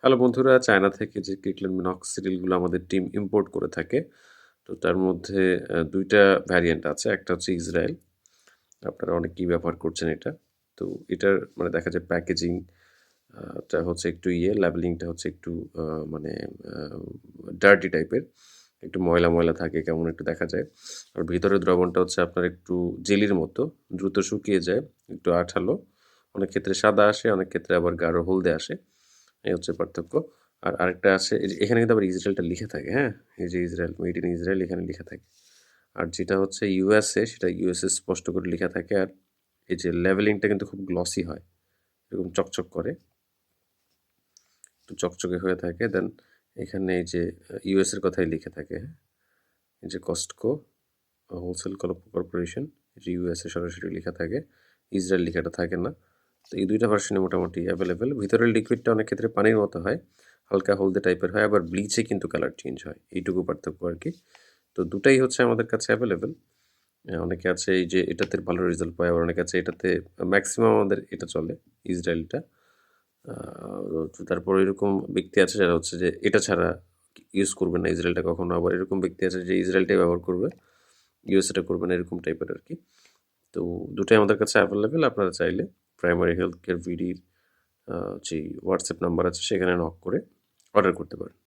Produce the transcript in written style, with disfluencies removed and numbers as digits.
Hello বন্ধুরা, China থেকে যে ক্রিকল্যান্ড মিনক্সিডিলগুলো আমাদের টিম ইম্পোর্ট করে থাকে। তো তার মধ্যে ২ টা ভ্যারিয়েন্ট আছে। একটা হচ্ছে ইসরায়েল। আপনারা অনেকেই ব্যবহার করছেন এটা। তো এটার মানে দেখা যায় প্যাকেজিং টা হচ্ছে একটু লেবেলিংটা হচ্ছে একটু আ মানে আ ডার্টি টাইপের। একটু ময়লা, ময়লা থাকে, কেমন একটু দেখা যায়। আর ভিতরের দ্রবণটা হচ্ছে আপনার একটু জেলির মতো, দ্রুত শুকিয়ে যায়, একটু আঠালো। অনেক ক্ষেত্রে সাদা আসে, অনেক ক্ষেত্রে আবার গাঢ় হলদে আসে। এই হচ্ছে পার্থক্য। আর আরেকটা আছে এই যে এখানে কিন্তু আবার ইসরায়েলটা লিখে থাকে, হ্যাঁ? এই যে ইসরায়েল, মেড ইন ইসরায়েল এখানে লিখা থাকে। আর যেটা হচ্ছে ইউএসএ সেটা ইউএসএ স্পষ্ট করে লিখা থাকে। আর এই যে লেভেলিংটা কিন্তু খুব গ্লসি হয়। এরকম চকচক করে, একটু চকচকে হয়ে থাকে। দেন এখানে এই যে ইউএস এর কথাই লিখে থাকে, হ্যাঁ? এই যে কস্টকো হোলসেল কর্পোরেশন, এটা ইউএসএ সরাসরি লেখা থাকে। ইসরায়েল লেখাটা থাকে না। তো এই ২ টা ভার্সনই মোটামুটি অ্যাভেলেবল। ভিতরের লিকুইডটা অনেক ক্ষেত্রে পানির মতো হয়। হালকা হলদে টাইপের হয়, আবার ব্লিচে কিন্তু কালার চেঞ্জ হয়। এইটুকু পার্থক্য আরকি। তো দুটাই হচ্ছে আমাদের কাছে অ্যাভেলেবল। অনেকে আছে এই যে এটাতে ভালো রেজাল্ট পায়, আবার অনেকে আছে এটাতে ম্যাক্সিমাম আমাদের এটা চলে, ইসরায়েলটা। আ তো তারপর এরকম ব্যক্তি আছে যারা হচ্ছে যে এটা ছাড়া ইউজ করবে না ইসরায়েলটা কখনো। আবার এরকম ব্যক্তি আছে যে ইসরায়েলটাই ব্যবহার করবে, ইউএসএটা করবে না, এরকম টাইপের আরকি। তো দুটাই আমাদের কাছে অ্যাভেলেবল। আপনারা চাইলে প্রাইমারি হেলথ কেয়ার ভিডির যে হোয়াটসঅ্যাপ নাম্বার আছে সেখানে নক করে অর্ডার করতে পারেন।